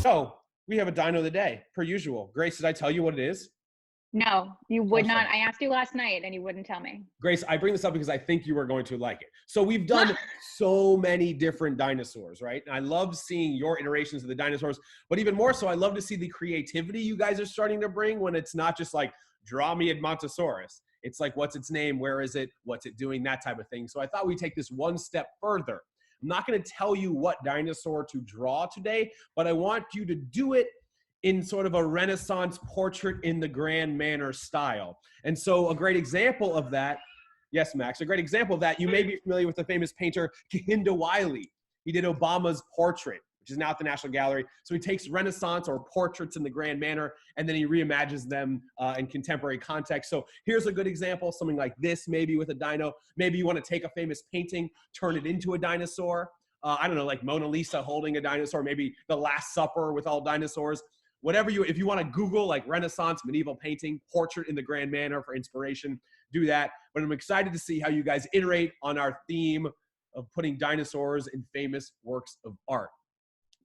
So we have a dino of the day, per usual. Grace, did I tell you what it is? No, you would Oh, not. sorry. I asked you last night and you wouldn't tell me. Grace, I bring this up because I think you are going to like it. So we've done so many different dinosaurs, right? And I love seeing your iterations of the dinosaurs, but even more so, I love to see the creativity you guys are starting to bring when it's not just like, draw me a Montosaurus. It's like, what's its name? Where is it? What's it doing? That type of thing. So I thought we'd take this one step further. I'm not going to tell you what dinosaur to draw today, but I want you to do it in sort of a Renaissance portrait in the grand manner style. And so a great example of that, yes, Max, a great example of that, you may be familiar with the famous painter Kehinde Wiley. He did Obama's portrait, which is now at the National Gallery. So he takes Renaissance or portraits in the grand manner, and then he reimagines them in contemporary context. So here's a good example, something like this, maybe with a dino. Maybe you want to take a famous painting, turn it into a dinosaur. I don't know, like Mona Lisa holding a dinosaur, maybe The Last Supper with all dinosaurs. Whatever if you want to Google like Renaissance medieval painting, portrait in the grand manner for inspiration, do that. But I'm excited to see how you guys iterate on our theme of putting dinosaurs in famous works of art.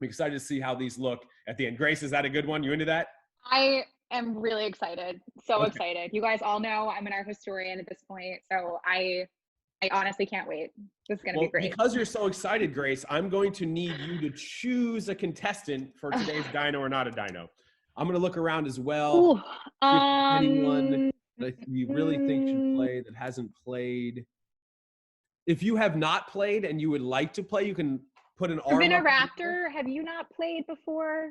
I'm excited to see how these look at the end. Grace, is that a good one? You into that? I am really excited. So Okay. excited. You guys all know I'm an art historian at this point. So I honestly can't wait. This is going to be great. Because you're so excited, Grace, I'm going to need you to choose a contestant for today's Dino or Not a Dino. I'm going to look around as well. Ooh, Anyone that we really think should play that hasn't played. If you have not played and you would like to play, you can put an arm up. Raptor, have you not played before?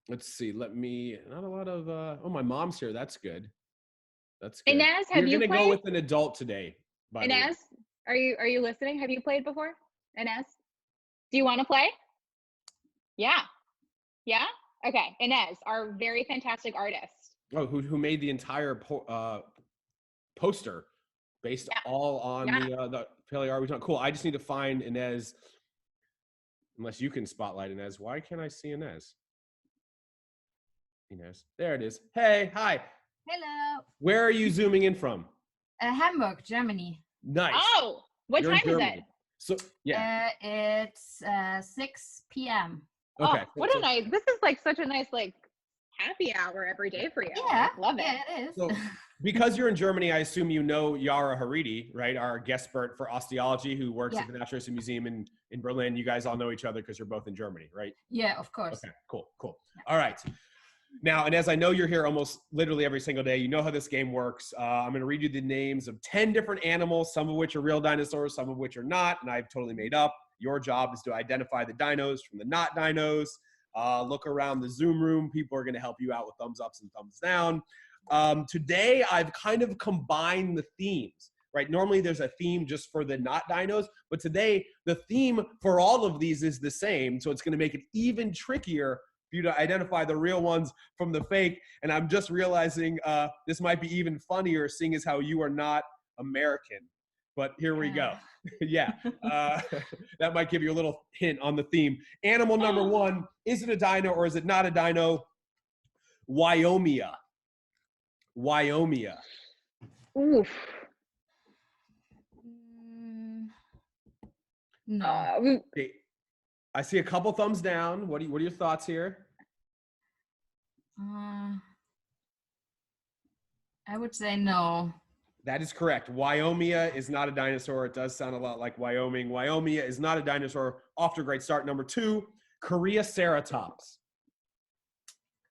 Let's see. Not a lot of, oh, my mom's here. That's good. That's good. Inez, have you We're played? going to go with an adult today. Inez, are you listening? Have you played before? Inez, do you want to play? Yeah. Yeah? Okay. Inez, our very fantastic artist. Oh, who made the entire poster based all on the Paleo art we talked. Cool. I just need to find Inez. Unless you can spotlight Inez. Why can't I see Inez? Inez. There it is. Hey, hi. Hello. Where are you zooming in from? Hamburg, Germany. Nice. Oh, what time is it? So yeah. It's 6 p.m. Okay. Oh, what a nice. This is like such a nice like happy hour every day for you. Yeah, love it. Yeah, it is. So, because you're in Germany, I assume you know Yara Haridi, right? Our guest expert for osteology who works at the Natural History Museum in Berlin. You guys all know each other because you're both in Germany, right? Yeah, of course. Okay, cool. Yeah. All right. Now, and as I know you're here almost literally every single day, you know how this game works. I'm going to read you the names of 10 different animals, some of which are real dinosaurs, some of which are not, and I've totally made up. Your job is to identify the dinos from the not dinos. Look around the Zoom room. People are going to help you out with thumbs ups and thumbs down. Today, I've kind of combined the themes, right? Normally, there's a theme just for the not dinos, but today, the theme for all of these is the same, so it's going to make it even trickier for you to identify the real ones from the fake. And I'm just realizing this might be even funnier, seeing as how you are not American. But here we go. Yeah, that might give you a little hint on the theme. Animal number one, is it a dino or is it not a dino? Wyomia. Oof. No. Okay. I see a couple thumbs down. What are your thoughts here? I would say no. That is correct. Wyomia is not a dinosaur. It does sound a lot like Wyoming. Wyomia is not a dinosaur. Off to a great start. Number two, Coreoceratops.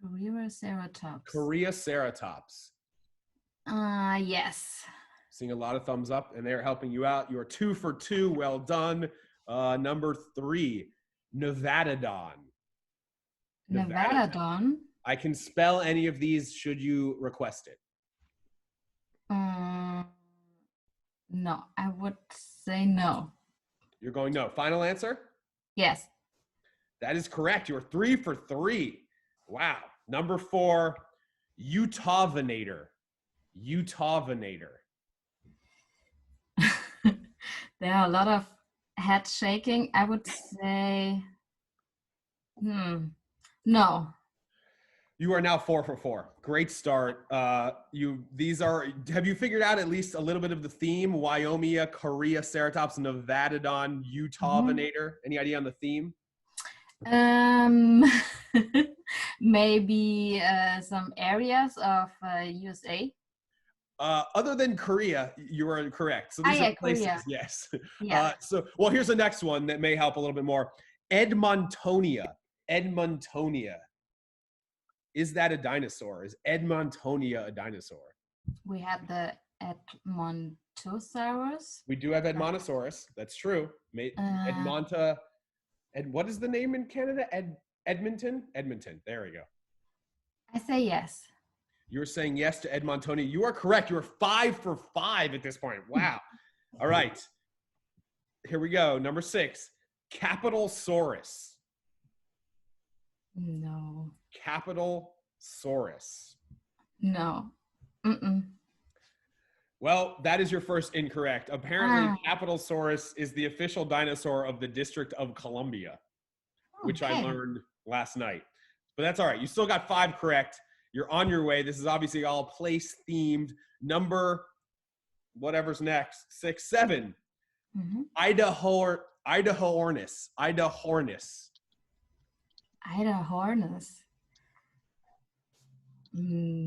Coreoceratops. Yes. Seeing a lot of thumbs up, and they're helping you out. You're 2 for 2. Well done. Number three, Nevadodon. Nevadodon. I can spell any of these should you request it. No, I would say no. You're going no. Final answer? Yes. That is correct. You're 3 for 3. Wow. Number four, Utahvenator. There are a lot of head shaking. I would say, no. You are now 4 for 4. Great start. Have you figured out at least a little bit of the theme? Wyomia, Korea, Ceratops, Nevadodon, Utah Venator. Any idea on the theme? Maybe some areas of USA. Other than Korea, you are correct. So these are places, Korea. yes. Yeah. Well, here's the next one that may help a little bit more. Edmontonia. Is that a dinosaur? Is Edmontonia a dinosaur? We have the Edmontosaurus. We do have Edmontosaurus. That's true. Edmonta. And what is the name in Canada? Edmonton? Edmonton. There we go. I say yes. You're saying yes to Edmontonia. You are correct. You are 5 for 5 at this point. Wow. All right. Here we go. Number 6. Capitalsaurus. No. Capitalsaurus. No. Well, that is your first incorrect. Apparently, Capitalsaurus is the official dinosaur of the District of Columbia, which I learned last night. But that's all right. You still got 5 correct. You're on your way. This is obviously all place themed. Number, whatever's next, 6, 7. Idahornis. Idahornis.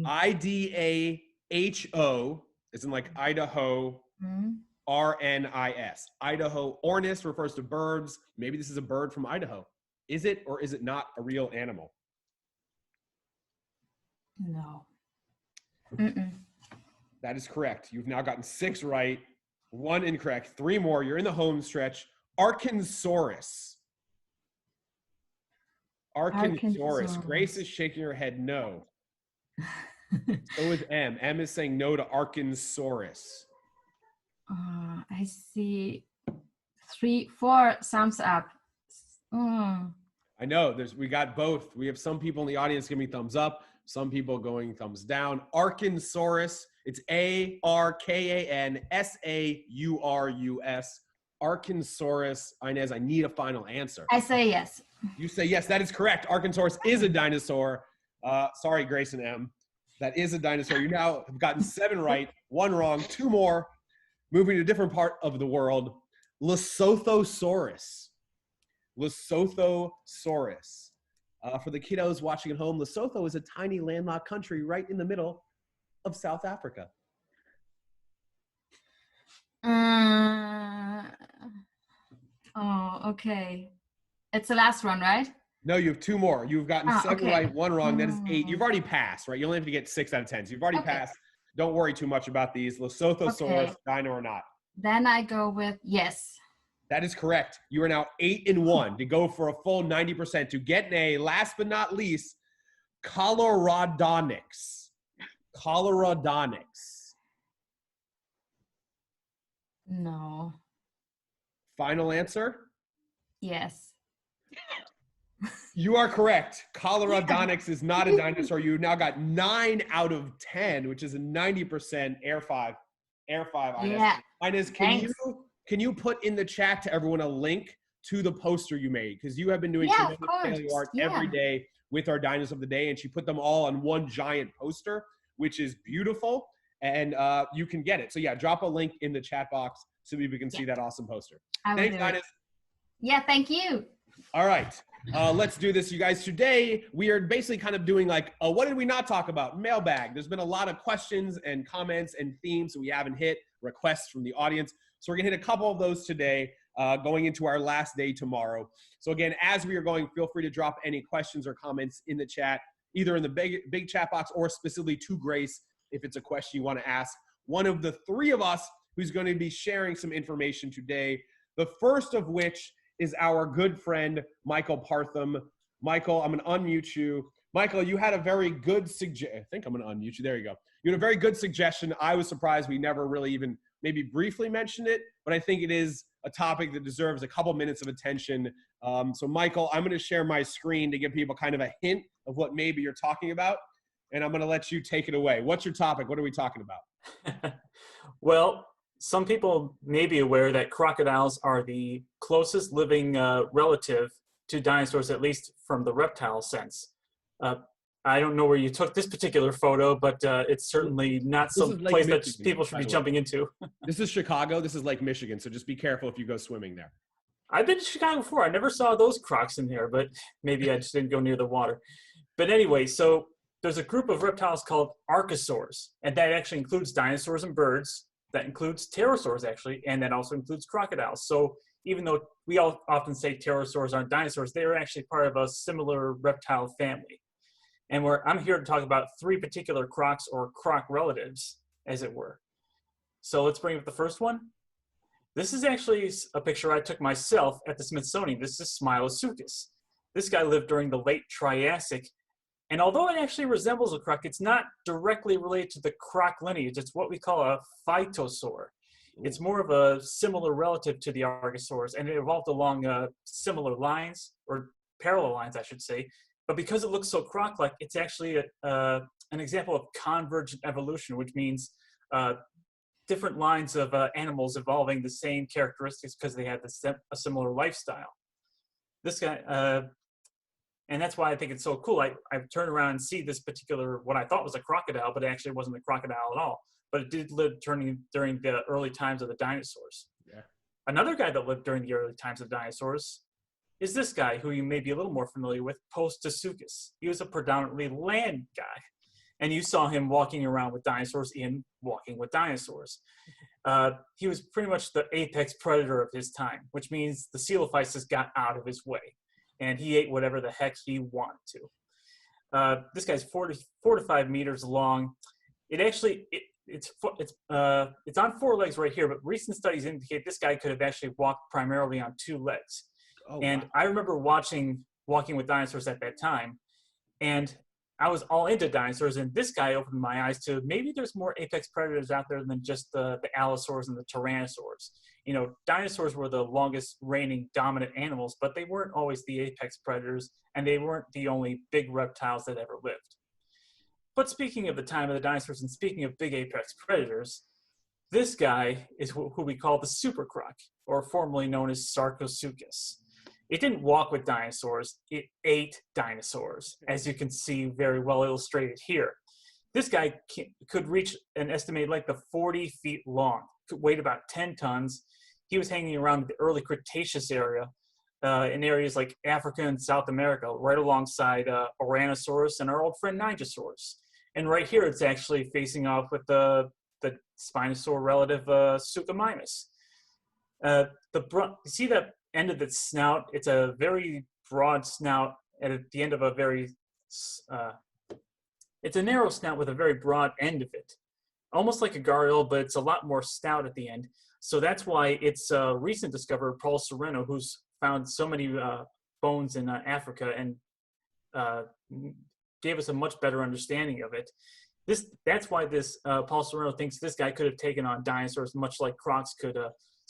IDAHO, as in like Idaho, RNIS. Idahornis refers to birds. Maybe this is a bird from Idaho. Is it or is it not a real animal? No. That is correct. You've now gotten 6 right, 1 incorrect, 3 more. You're in the home stretch. Archosaurus. Archosaurus. Grace is shaking her head no. So is M. M is saying no to Archosaurus. I see 3, 4 thumbs up. I know. We got both. We have some people in the audience giving me thumbs up, some people going thumbs down. Archosaurus. It's ARKANSAURUS. Archosaurus. Inez, I need a final answer. I say yes. You say yes. That is correct. Archosaurus is a dinosaur. Sorry, Grace and M. That is a dinosaur. You now have gotten 7 right, 1 wrong, 2 more. Moving to a different part of the world. Lesothosaurus. Lesothosaurus. For the kiddos watching at home, Lesotho is a tiny landlocked country right in the middle of South Africa. Okay. It's the last one, right? No, you have 2 more. You've gotten 7 right, 1 wrong. That is 8. You've already passed, right? You only have to get 6 out of 10. So you've already passed. Don't worry too much about these. Lesothosaurus, dino or not. Then I go with yes. That is correct. You are now 8-1 to go for a full 90%. To get an A, last but not least, Colorodonyx. Colorodonyx. No. Final answer? Yes. You are correct. Colorodonyx is not a dinosaur. You've now got 9 out of 10, which is a 90% Air 5. Air 5, Inez. Yeah. Inez, can you put in the chat to everyone a link to the poster you made? Because you have been doing tremendous paleo art every day with our dinos of the day, and she put them all on one giant poster, which is beautiful, and you can get it. So yeah, drop a link in the chat box so we can see that awesome poster. Thanks, Inez. Yeah, thank you. All right, let's do this, you guys. Today, we are basically kind of doing like, what did we not talk about? Mailbag. There's been a lot of questions and comments and themes that we haven't hit, requests from the audience. So we're gonna hit a couple of those today, going into our last day tomorrow. So again, as we are going, feel free to drop any questions or comments in the chat, either in the big chat box or specifically to Grace if it's a question you wanna ask one of the 3 of us who's gonna be sharing some information today. The first of which is our good friend, Michael Partham. Michael, I'm gonna unmute you. Michael, you had a very good suggestion. I think I'm gonna unmute you. There you go. You had a very good suggestion. I was surprised we never really even maybe briefly mentioned it, but I think it is a topic that deserves a couple minutes of attention. So Michael, I'm gonna share my screen to give people kind of a hint of what maybe you're talking about, and I'm gonna let you take it away. What's your topic? What are we talking about? Well, some people may be aware that crocodiles are the closest living relative to dinosaurs, at least from the reptile sense. I don't know where you took this particular photo, but it's certainly not This some is Lake place that Michigan, people should by be the way. jumping into. This is Chicago. This is Lake Michigan. So just be careful if you go swimming there. I've been to Chicago before. I never saw those crocs in there, but maybe I just didn't go near the water. But anyway, so there's a group of reptiles called archosaurs, and that actually includes dinosaurs and birds. That includes pterosaurs, actually, and that also includes crocodiles. So even though we all often say pterosaurs aren't dinosaurs, they are actually part of a similar reptile family. And I'm here to talk about 3 particular crocs or croc relatives, as it were. So let's bring up the first one. This is actually a picture I took myself at the Smithsonian. This is Smilosukis. This guy lived during the late Triassic. And although it actually resembles a croc, it's not directly related to the croc lineage. It's what we call a phytosaur. It's more of a similar relative to the archosaurs, and it evolved along similar lines, or parallel lines, I should say. But because it looks so croc-like, it's actually an example of convergent evolution, which means different lines of animals evolving the same characteristics because they had a similar lifestyle. This guy, and that's why I think it's so cool. I turn around and see this particular, what I thought was a crocodile, but it actually wasn't a crocodile at all. But it did live during the early times of the dinosaurs. Yeah. Another guy that lived during the early times of dinosaurs is this guy, who you may be a little more familiar with, Postasuchus. He was a predominantly land guy. And you saw him walking around with dinosaurs in Walking with Dinosaurs. He was pretty much the apex predator of his time, which means the coelophysis got out of his way, and he ate whatever the heck he wanted to. This guy's 4 to 5 meters long. It's on 4 legs right here, but recent studies indicate this guy could have actually walked primarily on 2 legs. Oh, And wow. I remember watching Walking with Dinosaurs at that time, and I was all into dinosaurs, and this guy opened my eyes to maybe there's more apex predators out there than just the allosaurs and the tyrannosaurs. You know, dinosaurs were the longest reigning dominant animals, but they weren't always the apex predators, and they weren't the only big reptiles that ever lived. But speaking of the time of the dinosaurs, and speaking of big apex predators, this guy is who we call the super croc, or formerly known as Sarcosuchus. It didn't walk with dinosaurs, it ate dinosaurs, as you can see very well illustrated here. This guy could reach an estimated length of 40 feet long, could weigh about 10 tons. He was hanging around the early Cretaceous area, in areas like Africa and South America, right alongside Ouranosaurus and our old friend Nigersaurus. And right here, it's actually facing off with the Spinosaur relative Suchomimus. See that end of its snout? It's a very broad snout, and at the end of a very, it's a narrow snout with a very broad end of it. Almost like a gargoyle, but it's a lot more stout at the end. So that's why its recent discoverer, Paul Sereno, who's found so many bones in Africa and gave us a much better understanding of it. That's why Paul Sereno thinks this guy could have taken on dinosaurs, much like crocs could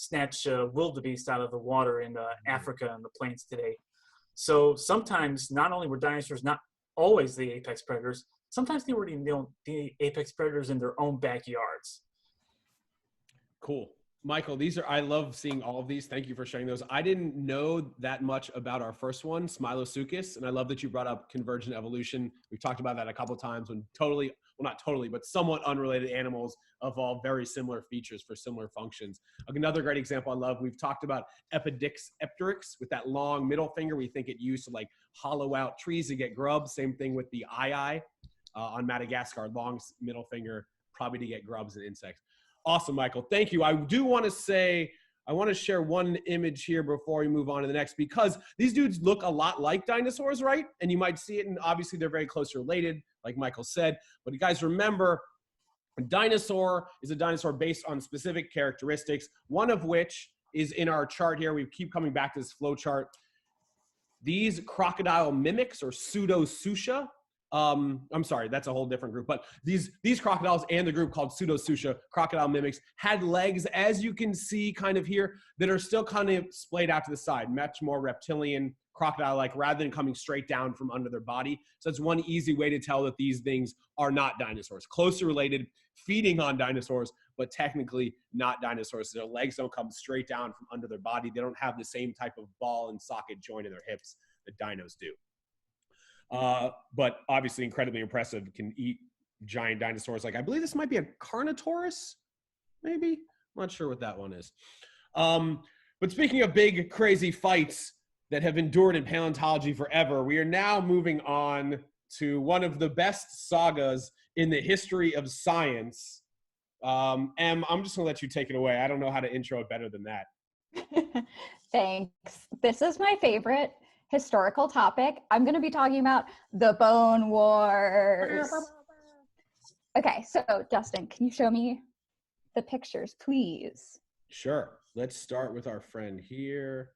snatch wildebeest out of the water in Africa and the plains today. So sometimes, not only were dinosaurs not always the apex predators, sometimes they were the apex predators in their own backyards. Cool. Michael, I love seeing all of these. Thank you for sharing those. I didn't know that much about our first one, Smilosukis, and I love that you brought up convergent evolution. We've talked about that a couple of times when not totally, but somewhat unrelated animals evolve very similar features for similar functions. Another great example I love, we've talked about Epipteryx with that long middle finger. We think it used to like hollow out trees to get grubs. Same thing with the eye on Madagascar, long middle finger, probably to get grubs and insects. Awesome, Michael. Thank you. I do want to share one image here before we move on to the next, because these dudes look a lot like dinosaurs, right? And you might see it, and obviously they're very closely related, like Michael said. But you guys remember, a dinosaur is a dinosaur based on specific characteristics, one of which is in our chart here. We keep coming back to this flow chart. These crocodile mimics, or Pseudosuchia, I'm sorry, that's a whole different group, but these crocodiles and the group called Pseudosuchia, crocodile mimics, had legs, as you can see kind of here, that are still kind of splayed out to the side, much more reptilian, crocodile-like, rather than coming straight down from under their body. So that's one easy way to tell that these things are not dinosaurs. Closely related, feeding on dinosaurs, but technically not dinosaurs. Their legs don't come straight down from under their body. They don't have the same type of ball and socket joint in their hips that dinos do. but obviously incredibly impressive. Can eat giant dinosaurs. Like I believe this might be a Carnotaurus, maybe. I'm not sure what that one is. But speaking of big, crazy fights that have endured in paleontology forever, we are now moving on to one of the best sagas in the history of science. Em, I'm just gonna let you take it away. I don't know how to intro it better than that. Thanks. This is my favorite historical topic. I'm going to be talking about the Bone Wars. Okay, so Dustin, can you show me the pictures, please? Sure. Let's start with our friend here.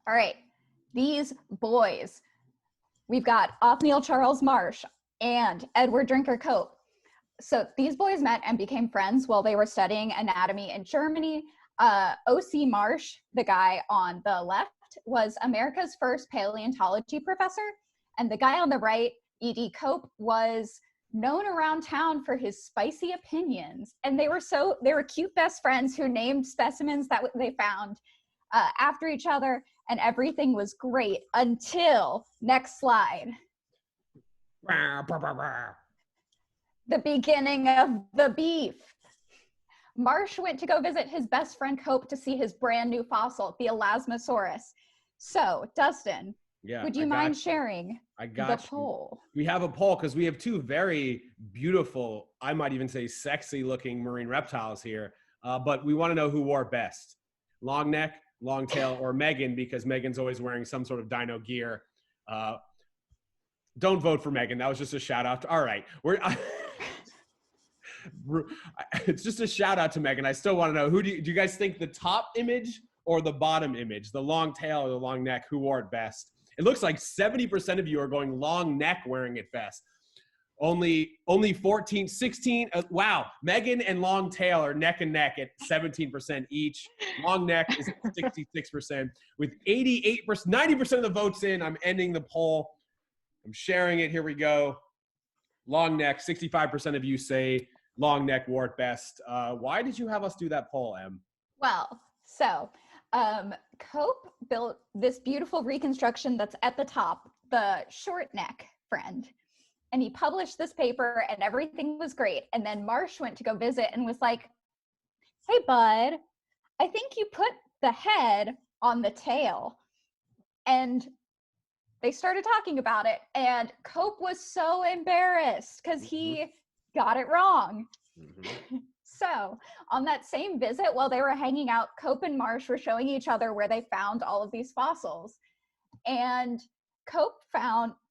All right, these boys. We've got Othniel Charles Marsh and Edward Drinker Cope. So these boys met and became friends while they were studying anatomy in Germany. O.C. Marsh, the guy on the left, was America's first paleontology professor. And the guy on the right, E.D. Cope, was known around town for his spicy opinions. And they were cute best friends who named specimens that they found after each other, and everything was great until, next slide, the beginning of the beef. Marsh went to go visit his best friend Cope to see his brand new fossil, the Elasmosaurus. So, Dustin, would you mind sharing the poll? We have a poll because we have two very beautiful, I might even say sexy looking marine reptiles here. But we want to know who wore best. Long neck, long tail, or Megan, because Megan's always wearing some sort of dino gear. Don't vote for Megan. That was just a shout out. All right. It's just a shout out to Megan. I still want to know, do you guys think the top image or the bottom image, the long tail or the long neck, who wore it best? It looks like 70% of you are going long neck wearing it best. Only 14, 16. Wow. Megan and long tail are neck and neck at 17% each. Long neck is 66%. With 88%, 90% of the votes in, I'm ending the poll. I'm sharing it. Here we go. Long neck, 65% of you say long neck wore it best. Why did you have us do that poll, Em? Well, so Cope built this beautiful reconstruction that's at the top, the short neck friend. And he published this paper and everything was great. And then Marsh went to go visit and was like, hey, bud, I think you put the head on the tail. And they started talking about it. And Cope was so embarrassed because he got it wrong. So on that same visit, while they were hanging out, Cope and Marsh were showing each other where they found all of these fossils. And Cope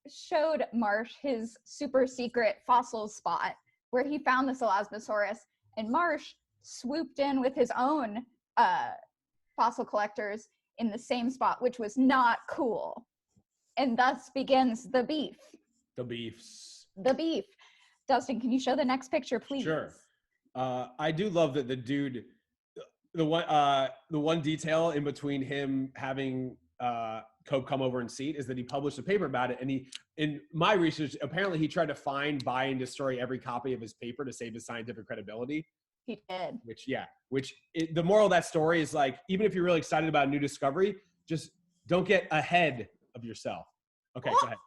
showed Marsh his super secret fossil spot where he found this Elasmosaurus, and Marsh swooped in with his own fossil collectors in the same spot, which was not cool. And thus begins the beef. The beefs. The beef. Dustin, can you show the next picture, please? Sure. I do love that the dude, the one detail in between him having Cope come over and see it is that he published a paper about it. And in my research, apparently he tried to find, buy, and destroy every copy of his paper to save his scientific credibility. He did. The moral of that story is, like, even if you're really excited about a new discovery, just don't get ahead of yourself. Okay, go ahead.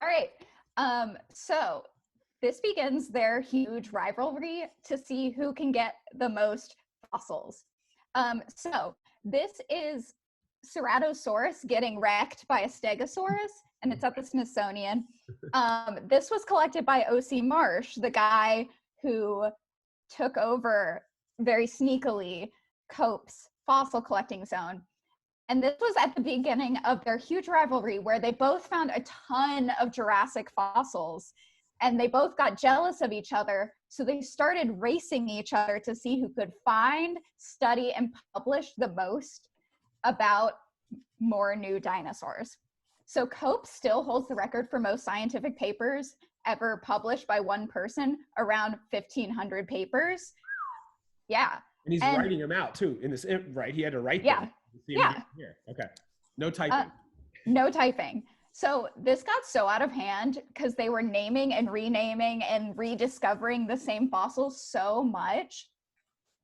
All right. So this begins their huge rivalry to see who can get the most fossils. So this is Ceratosaurus getting wrecked by a Stegosaurus, and it's at the Smithsonian. This was collected by O.C. Marsh, the guy who took over very sneakily Cope's fossil collecting zone. And this was at the beginning of their huge rivalry where they both found a ton of Jurassic fossils, and they both got jealous of each other. So they started racing each other to see who could find, study, and publish the most about more new dinosaurs. So Cope still holds the record for most scientific papers ever published by one person, around 1,500 papers. Yeah. And he's writing them out too in this, right? He had to write them. Yeah. Here. Okay. No typing. No typing. So this got so out of hand because they were naming and renaming and rediscovering the same fossils so much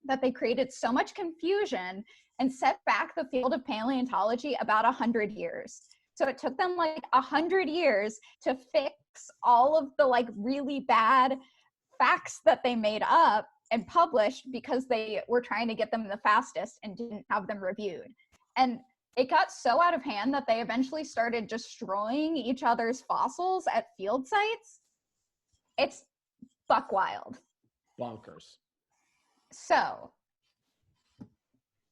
that they created so much confusion. and set back the field of paleontology about 100 years. So it took them like 100 years to fix all of the like really bad facts that they made up and published because they were trying to get them the fastest and didn't have them reviewed. And it got so out of hand that they eventually started destroying each other's fossils at field sites. It's buck wild. Bonkers. So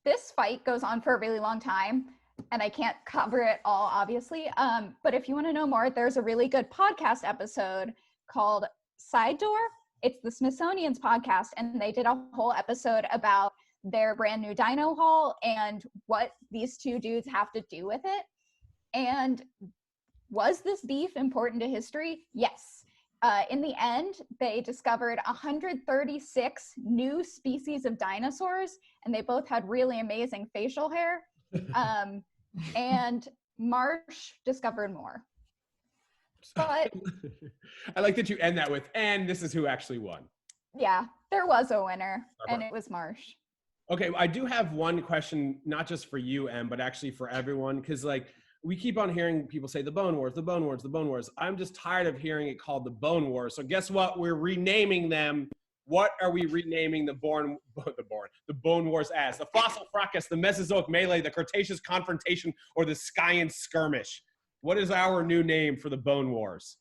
this fight goes on for a really long time, and I can't cover it all, obviously. But if you want to know more, there's a really good podcast episode called Side Door. It's the Smithsonian's podcast, and they did a whole episode about their brand new dino haul and what these two dudes have to do with it. And was this beef important to history? Yes. In the end, they discovered 136 new species of dinosaurs, and they both had really amazing facial hair. And Marsh discovered more. But I like that you end that with, and this is who actually won. Yeah, there was a winner, and it was Marsh. Okay, I do have one question, not just for you, Em, but actually for everyone, because like we keep on hearing people say the Bone Wars, the Bone Wars, the Bone Wars. I'm just tired of hearing it called the Bone Wars. So guess what? We're renaming them. What are we renaming the Bone Wars as? The Fossil Fracas, the Mesozoic Melee, the Cretaceous Confrontation, or the Science Skirmish? What is our new name for the Bone Wars?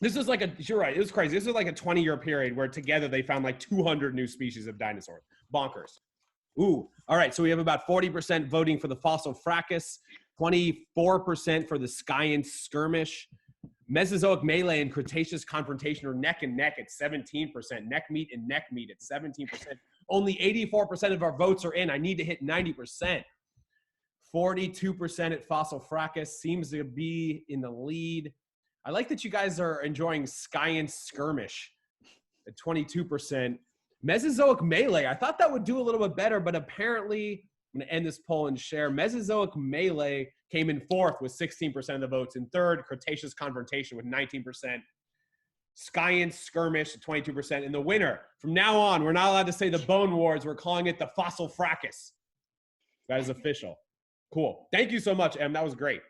This is like you're right, it was crazy. This is like a 20-year period where together they found like 200 new species of dinosaurs. Bonkers. Ooh, all right, so we have about 40% voting for the Fossil Fracas, 24% for the Science Skirmish. Mesozoic Melee and Cretaceous Confrontation are neck and neck at 17%. Neck meat and neck meat at 17%. Only 84% of our votes are in. I need to hit 90%. 42% at Fossil Fracas seems to be in the lead. I like that you guys are enjoying Science Skirmish at 22%. Mesozoic Melee, I thought that would do a little bit better, but apparently, I'm going to end this poll and share. Mesozoic Melee came in fourth with 16% of the votes. In third, Cretaceous Confrontation with 19%. Science Skirmish at 22%. And the winner, from now on, we're not allowed to say the Bone Wars. We're calling it the Fossil Fracas. That is official. Cool. Thank you so much, Em. That was great.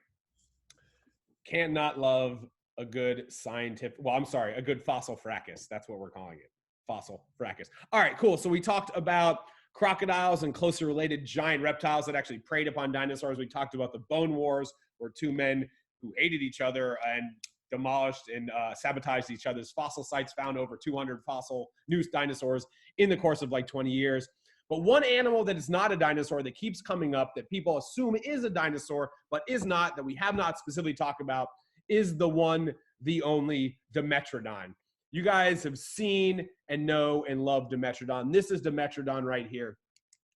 Can't not love a good scientific, well, I'm sorry, a good fossil fracas. That's what we're calling it. Fossil fracas. All right, cool. So we talked about crocodiles and closely related giant reptiles that actually preyed upon dinosaurs. We talked about the Bone Wars, where two men who hated each other and demolished and sabotaged each other's fossil sites, found over 200 fossil new dinosaurs in the course of like 20 years. But one animal that is not a dinosaur that keeps coming up that people assume is a dinosaur, but is not, that we have not specifically talked about, is the one, the only Dimetrodon. You guys have seen and know and love Dimetrodon. This is Dimetrodon right here.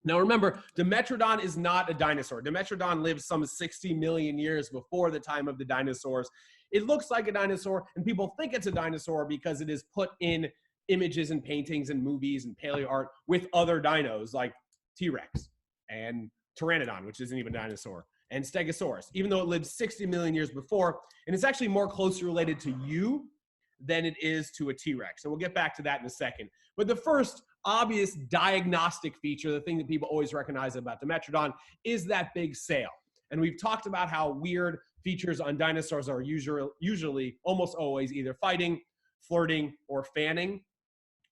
Now remember, Dimetrodon is not a dinosaur. Dimetrodon lived some 60 million years before the time of the dinosaurs. It looks like a dinosaur, and people think it's a dinosaur because it is put in images and paintings and movies and paleo art with other dinos like T-Rex and Pteranodon, which isn't even a dinosaur, and Stegosaurus, even though it lived 60 million years before. And it's actually more closely related to you than it is to a T-Rex. And we'll get back to that in a second. But the first obvious diagnostic feature, the thing that people always recognize about Dimetrodon, is that big sail. And we've talked about how weird features on dinosaurs are usually almost always either fighting, flirting, or fanning,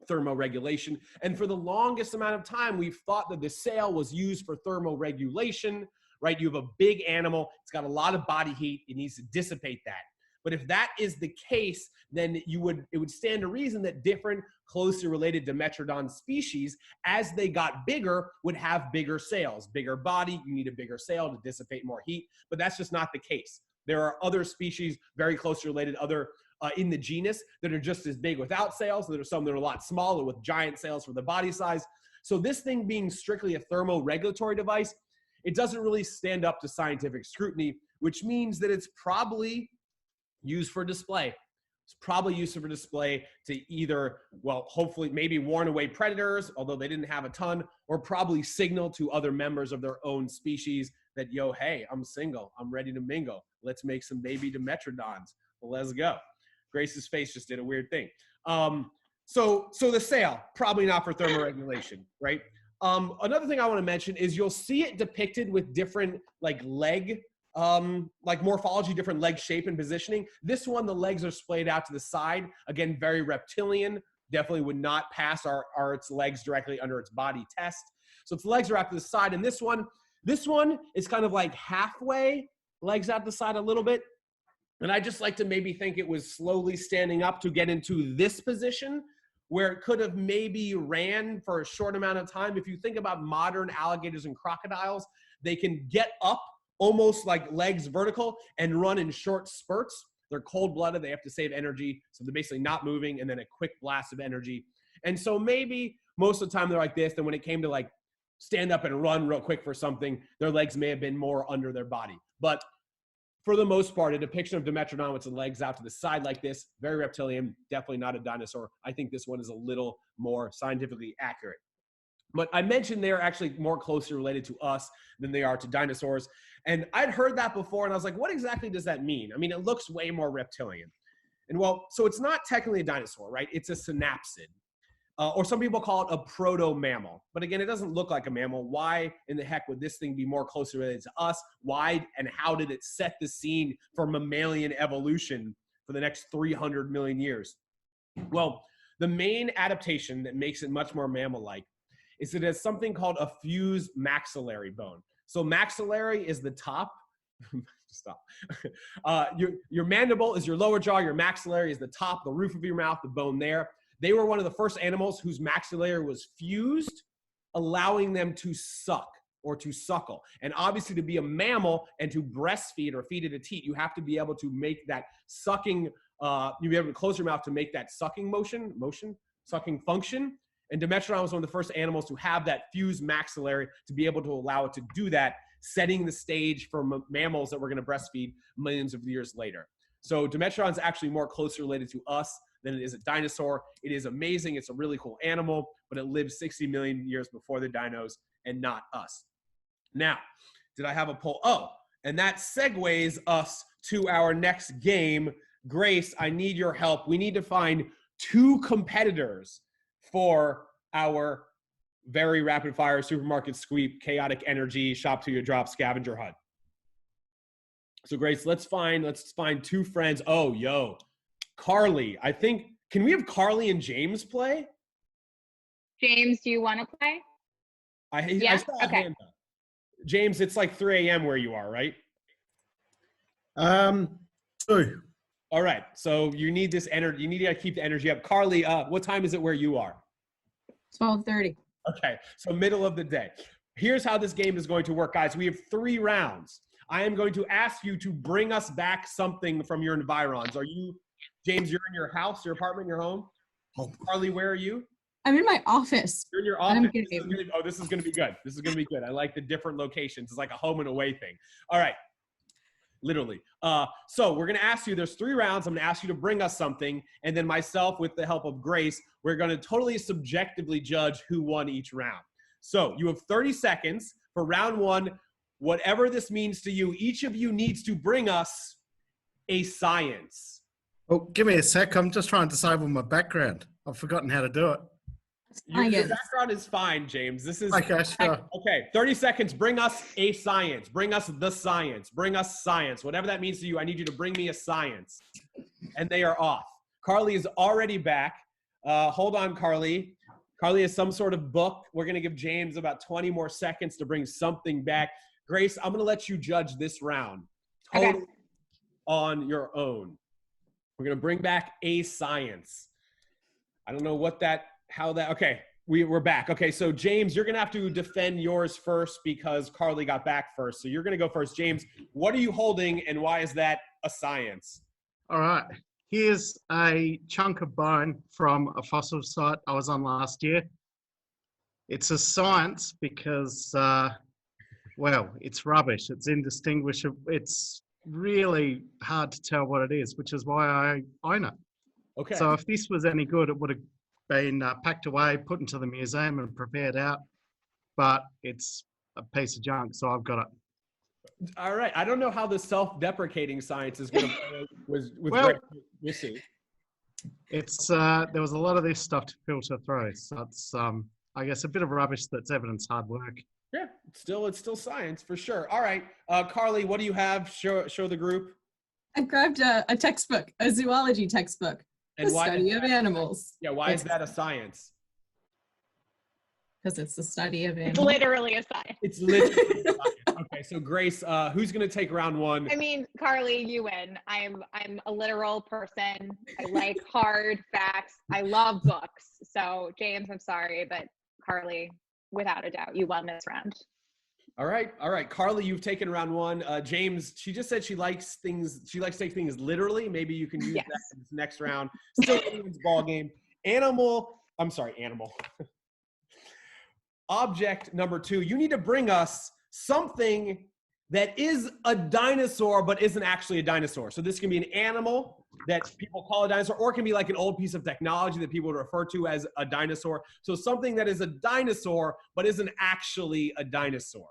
thermoregulation. And for the longest amount of time, we've thought that the sail was used for thermoregulation, right? You have a big animal, it's got a lot of body heat, it needs to dissipate that. But if that is the case, then it would stand to reason that different closely related Dimetrodon species, as they got bigger, would have bigger sails. Bigger body, you need a bigger sail to dissipate more heat, but that's just not the case. There are other species very closely related, in the genus, that are just as big without sails. There are some that are a lot smaller with giant sails for the body size. So this thing being strictly a thermoregulatory device, it doesn't really stand up to scientific scrutiny, which means that it's probably used for display. It's probably used for display to either, well, hopefully maybe warn away predators, although they didn't have a ton, or probably signal to other members of their own species that, yo, hey, I'm single, I'm ready to mingle. Let's make some baby Dimetrodons. Let's go. Grace's face just did a weird thing. So the sail, probably not for thermoregulation, right? Another thing I want to mention is you'll see it depicted with different like leg, like morphology, different leg shape and positioning. This one, the legs are splayed out to the side. Again, very reptilian. Definitely would not pass its legs directly under its body test. So its legs are out to the side. And this one is kind of like halfway, legs out the side a little bit. And I just like to maybe think it was slowly standing up to get into this position where it could have maybe ran for a short amount of time. If you think about modern alligators and crocodiles, they can get up almost like legs vertical and run in short spurts. They're cold-blooded. They have to save energy. So they're basically not moving and then a quick blast of energy. And so maybe most of the time they're like this. Then when it came to like stand up and run real quick for something, their legs may have been more under their body. But for the most part, a depiction of Dimetrodon with its legs out to the side like this, very reptilian, definitely not a dinosaur. I think this one is a little more scientifically accurate. But I mentioned they're actually more closely related to us than they are to dinosaurs. And I'd heard that before, and I was like, what exactly does that mean? I mean, it looks way more reptilian. And well, so it's not technically a dinosaur, right? It's a synapsid. Or some people call it a proto-mammal. But again, it doesn't look like a mammal. Why in the heck would this thing be more closely related to us? Why and how did it set the scene for mammalian evolution for the next 300 million years? Well, the main adaptation that makes it much more mammal-like is it has something called a fused maxillary bone. So maxillary is the top. Stop. Your mandible is your lower jaw. Your maxillary is the top, the roof of your mouth, the bone there. They were one of the first animals whose maxillary was fused, allowing them to suck or to suckle. And obviously to be a mammal and to breastfeed or feed it a teat, you have to be able to make that sucking, you be able to close your mouth to make that sucking sucking function. And Dimetrodon was one of the first animals to have that fused maxillary to be able to allow it to do that, setting the stage for mammals that we're going to breastfeed millions of years later. So Dimetrodon is actually more closely related to us than it is a dinosaur. It is amazing. It's a really cool animal, but it lived 60 million years before the dinos and not us. Now, did I have a poll? Oh, and that segues us to our next game. Grace, I need your help. We need to find 2 competitors for our very rapid fire supermarket sweep, chaotic energy, shop till you drop scavenger hunt. So Grace, let's find 2 friends. Oh, yo. Carly, I think, can we have Carly and James play? James, do you want to play? I saw a hand up. James, it's like 3 a.m. where you are, right? 2. All right. So you need this energy. You need to keep the energy up. Carly, what time is it where you are? 12:30. Okay. So middle of the day. Here's how this game is going to work, guys. We have 3 rounds. I am going to ask you to bring us back something from your environs. Are you, James, you're in your house, your apartment, your home? Carly, where are you? I'm in my office. You're in your office. This is going to be good. This is going to be good. I like the different locations. It's like a home and away thing. All right. Literally. So we're going to ask you, there's 3 rounds. I'm going to ask you to bring us something. And then myself, with the help of Grace, we're going to totally subjectively judge who won each round. So you have 30 seconds for round 1. Whatever this means to you, each of you needs to bring us a science. Oh, give me a sec. I'm just trying to decide on my background. I've forgotten how to do it. Your background is fine, James. This is okay. Sure. Okay, 30 seconds. Bring us a science. Bring us the science. Bring us science. Whatever that means to you, I need you to bring me a science. And they are off. Carly is already back. Hold on, Carly. Carly has some sort of book. We're going to give James about 20 more seconds to bring something back. Grace, I'm going to let you judge this round totally on your own. We're going to bring back a science. I don't know okay, we're back. Okay, so James, you're going to have to defend yours first because Carly got back first. So you're going to go first. James, what are you holding and why is that a science? All right. Here's a chunk of bone from a fossil site I was on last year. It's a science because, well, it's rubbish. It's indistinguishable. It's really hard to tell what it is, which is why I own it. Okay. So if this was any good, it would have been packed away, put into the museum and prepared out. But it's a piece of junk, so I've got it. All right. I don't know how the self-deprecating science is going to play with well, we'll see. It's there was a lot of this stuff to filter through, so it's I guess, a bit of rubbish that's evidence hard work. Yeah, it's still science for sure. All right, Carly, what do you have? Show the group. I grabbed a textbook, a zoology textbook, And the why study is of that- animals. Yeah, why is that a science? Because it's the study of It's animals. literally a sign. It's literally a science. Okay, so Grace, who's gonna take round one? I mean, Carly, you win. I'm a literal person. I like hard facts. I love books. So James, I'm sorry, but Carly, without a doubt, you won this round. All right. Carly, you've taken round one. James, she just said she likes to take things literally. Maybe you can use Yes. that in this next round. Still anyone's ball game. Animal. Object number 2. You need to bring us something that is a dinosaur, but isn't actually a dinosaur. So this can be an animal that people call a dinosaur, or it can be like an old piece of technology that people would refer to as a dinosaur. So something that is a dinosaur, but isn't actually a dinosaur.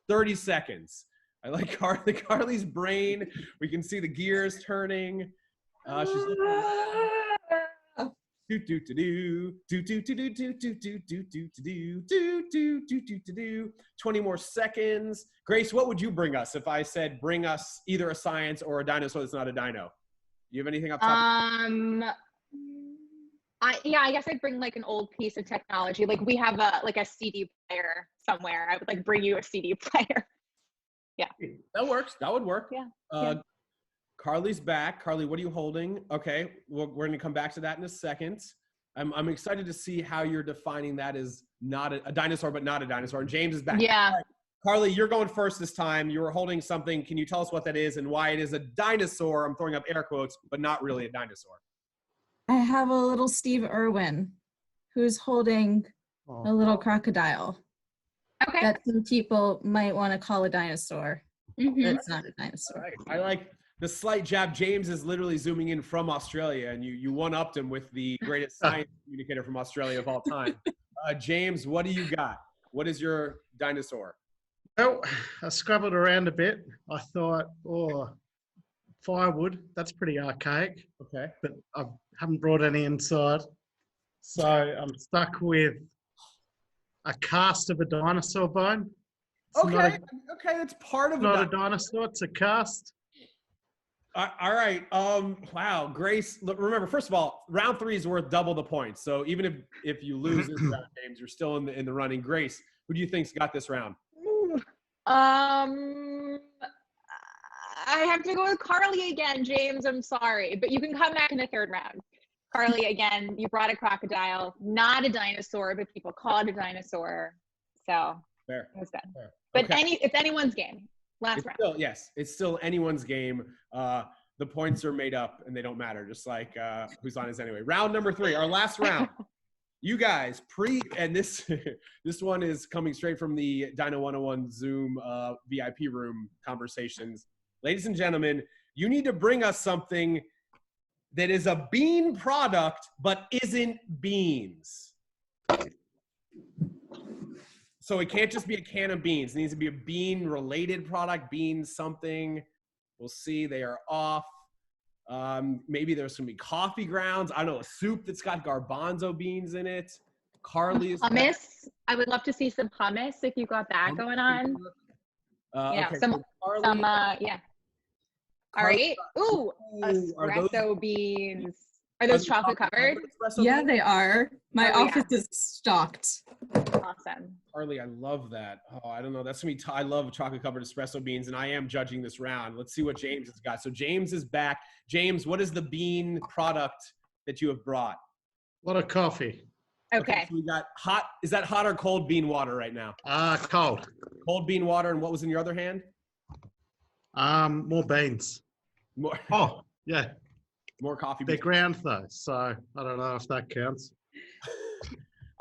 30 seconds. I like Carly's brain. We can see the gears turning. She's looking. 20 more seconds. Grace, what would you bring us if I said bring us either a science or a dinosaur that's not a dino? You have anything up top? I guess I'd bring like an old piece of technology. Like we have a CD player somewhere. I would like bring you a CD player. Yeah. That works. That would work. Yeah. Carly's back. Carly, what are you holding? Okay, we're going to come back to that in a second. I'm excited to see how you're defining that as not a dinosaur, but not a dinosaur. And James is back. Yeah. All right. Carly, you're going first this time. You were holding something. Can you tell us what that is and why it is a dinosaur? I'm throwing up air quotes, but not really a dinosaur. I have a little Steve Irwin who's holding a little crocodile Okay. that some people might want to call a dinosaur. Mhm. It's not a All dinosaur. right. I like the slight jab. James is literally zooming in from Australia, and you one-upped him with the greatest science communicator from Australia of all time. James, what do you got? What is your dinosaur? Well, I scrabbled around a bit. I thought, firewood, that's pretty archaic, Okay. but I haven't brought any inside. So I'm stuck with a cast of a dinosaur bone. It's Okay, that's part of not it. a dinosaur, it's a cast. All right. Wow, Grace. Look, remember, first of all, round 3 is worth double the points. So even if you lose this round, James, you're still in the running. Grace, who do you think's got this round? I have to go with Carly again, James. I'm sorry, but you can come back in the 3rd round. Carly, again, you brought a crocodile, not a dinosaur, but people call it a dinosaur. So Fair. it was good. Fair. But Okay. it's anyone's game. Last It's round. still, yes, it's still anyone's game. The points are made up and they don't matter, just like who's on is anyway. Round number 3, our last round. You guys, and this this one is coming straight from the Dino 101 Zoom VIP room conversations. Ladies and gentlemen, you need to bring us something that is a bean product but isn't beans. So it can't just be a can of beans. It needs to be a bean-related product, bean something. We'll see. They are off. Maybe there's going to be coffee grounds. I don't know, a soup that's got garbanzo beans in it. Carly is Hummus. I would love to see some hummus if you got that going on. Yeah, okay, some- so Carly, Yeah. All right. Ooh, are those- espresso beans. Are those chocolate covered? espresso Yeah, beans? they are. My Oh, yeah. office is stocked. Awesome. Carly, I love that. Oh, I don't know. That's gonna be. I love chocolate covered espresso beans, and I am judging this round. Let's see what James has got. So James is back. James, what is the bean product that you have brought? A lot of coffee. Okay. So we got hot. Is that hot or cold bean water right now? Cold. Cold bean water, and what was in your other hand? More beans. More, Oh, yeah. more coffee. They're beans. ground though, so I don't know if that counts.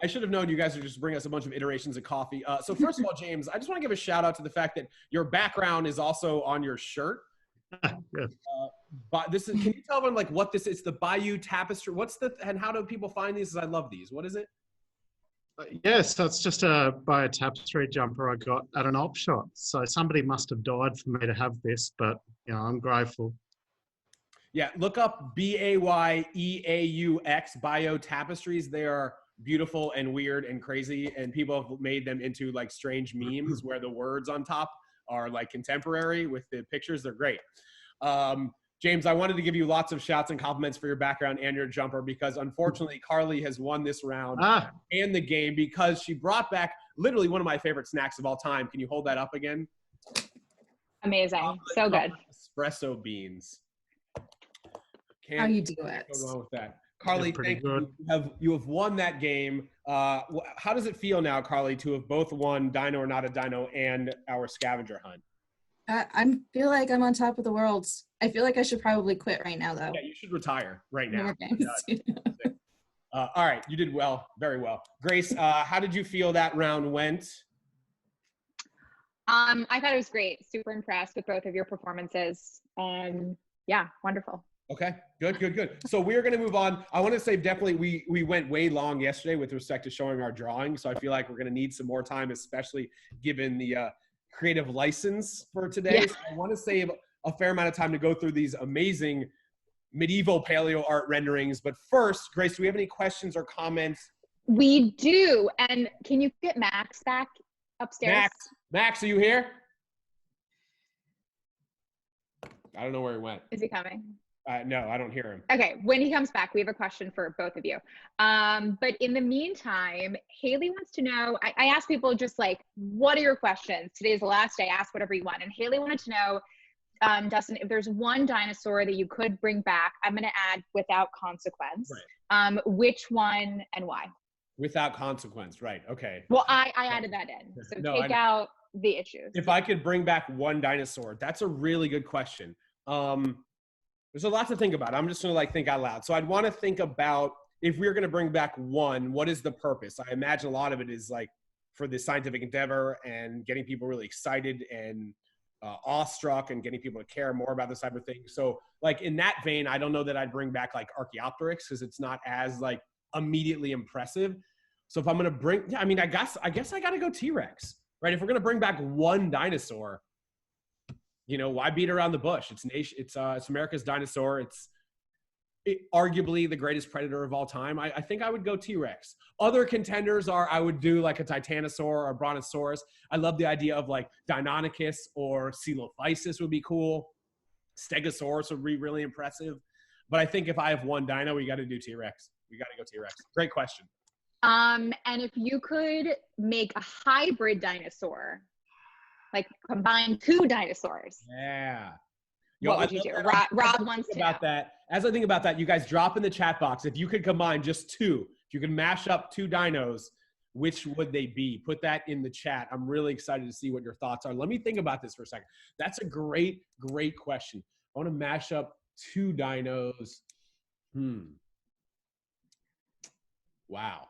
I should have known you guys would just bring us a bunch of iterations of coffee. So first of all, James, I just want to give a shout out to the fact that your background is also on your shirt. Yeah. But this is. Can you tell them like what this is? It's the Bayou Tapestry. And how do people find these? I love these. What is it? Yes, that's just a bio tapestry jumper I got at an op shop. So somebody must have died for me to have this, but you know, I'm grateful. Yeah, look up BAYEAUX Bio Tapestries. They are beautiful and weird and crazy, and people have made them into like strange memes where the words on top are like contemporary with the pictures. They're great. James, I wanted to give you lots of shouts and compliments for your background and your jumper, because unfortunately Carly has won this round and the game because she brought back literally one of my favorite snacks of all time. Can you hold that up again? Amazing. So good. Espresso beans. How you do Can't it. go wrong with that. Carly, pretty thank good. you. You have won that game. How does it feel now, Carly, to have both won Dino or Not a Dino and our scavenger hunt? I feel like I'm on top of the world. I feel like I should probably quit right now, though. Yeah, you should retire right No now. more games. All right, you did well, very well. Grace, how did you feel that round went? I thought it was great. Super impressed with both of your performances. Yeah, wonderful. Okay, good. So we're going to move on. I want to say definitely we went way long yesterday with respect to showing our drawing. So I feel like we're going to need some more time, especially given the creative license for today. Yeah. So I want to save a fair amount of time to go through these amazing medieval paleo art renderings. But first, Grace, do we have any questions or comments? We do. And can you get Max back upstairs? Max, are you here? I don't know where he went. Is he coming? No, I don't hear him. Okay, when he comes back, we have a question for both of you. But in the meantime, Haley wants to know, I asked people just like, what are your questions? Today's the last day, ask whatever you want. And Haley wanted to know, Dustin, if there's one dinosaur that you could bring back, I'm gonna add without consequence. Right. Which one and why? Without consequence, right, okay. Well, I added that in, so no, take out the issues. If I could bring back one dinosaur, that's a really good question. There's a lot to think about. I'm just gonna like think out loud. So I'd wanna think about, if we're gonna bring back one, what is the purpose? I imagine a lot of it is like for the scientific endeavor and getting people really excited and awestruck and getting people to care more about this type of thing. So like in that vein, I don't know that I'd bring back like Archaeopteryx because it's not as like immediately impressive. So if I'm gonna bring, yeah, I mean, I guess I gotta go T-Rex, right? If we're gonna bring back one dinosaur, you know, why beat around the bush? It's America's dinosaur. It's arguably the greatest predator of all time. I think I would go T-Rex. Other contenders are, I would do like a Titanosaur or a Brontosaurus. I love the idea of like Deinonychus or Coelophysis would be cool. Stegosaurus would be really impressive. But I think if I have one dino, we got to do T-Rex. We got to go T-Rex. Great question. And if you could make a hybrid dinosaur, like combine two dinosaurs. Yeah. What would you do? Rob wants to know. That. As I think about that, you guys drop in the chat box. If you could combine just two, if you could mash up two dinos, which would they be? Put that in the chat. I'm really excited to see what your thoughts are. Let me think about this for a second. That's a great question. I want to mash up two dinos. Wow.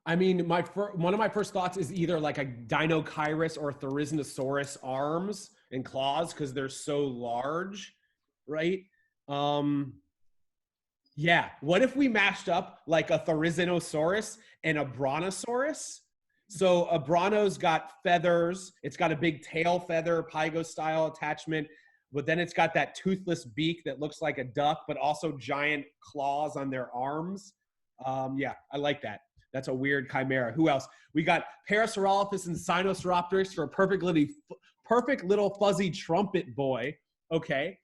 I mean, one of my first thoughts is either like a Dinochirus or Therizinosaurus arms and claws because they're so large, right? Yeah. What if we mashed up like a Therizinosaurus and a Brontosaurus? So a Bronto's got feathers. It's got a big tail feather, Pygo-style attachment, but then it's got that toothless beak that looks like a duck, but also giant claws on their arms. Yeah, I like that. That's a weird chimera. Who else? We got Parasaurolophus and Sinosauropteryx for a perfect little fuzzy trumpet boy. Okay.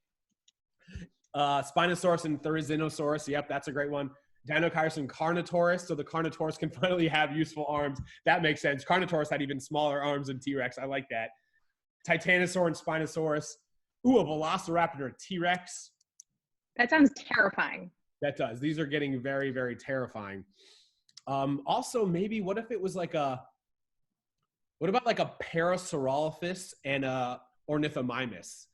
Spinosaurus and Therizinosaurus. Yep, that's a great one. Dinochirus and Carnotaurus. So the Carnotaurus can finally have useful arms. That makes sense. Carnotaurus had even smaller arms than T-Rex. I like that. Titanosaur and Spinosaurus. Ooh, a Velociraptor and T-Rex. That sounds terrifying. That does. These are getting very, very terrifying. Also, maybe what if it was like what about like a Parasaurolophus and a Ornithomimus?